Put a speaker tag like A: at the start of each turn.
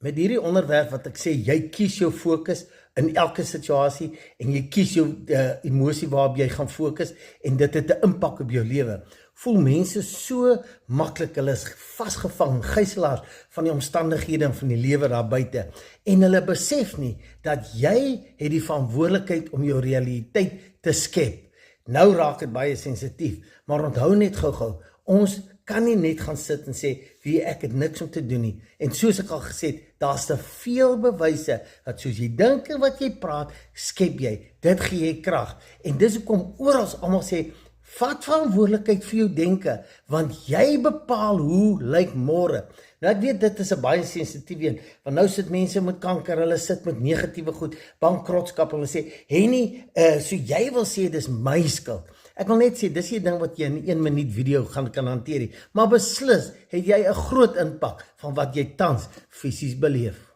A: met hierdie onderwerp wat ek sê, jy kies jou fokus in elke situasie en jy kies jou emosie waarop jy gaan fokus en dit het 'n impak op jou lewe. Voel mense so maklik, hulle is vasgevang, gijslaars van die omstandighede en van die lewe daar buite. En hulle besef nie dat jy het die verantwoordelikheid om jou realiteit te skep. Nou raak dit baie sensitief, maar onthou net gou-gou, ons kan nie net gaan sit en sê, wie ek het niks om te doen nie. En soos ek al gesê het, daar's te veel bewyse, dat soos jy dink en wat jy praat, skep jy, dit gee jy krag. En dis hoekom oral almal sê, vat verantwoordelikheid vir jou denke, want jy bepaal hoe lyk môre. Nou ek weet dit is 'n baie sensitiewe een, want nou sit mense met kanker, hulle sit met negatiewe goed, bankrotskap, hulle sê, Henny, so jy wil sê dis my skuld. Ek wil net sê, dis die ding wat jy in 1 minuut video kan hanteer, maar beslis het jy 'n groot impak van wat jy tans fisies beleef.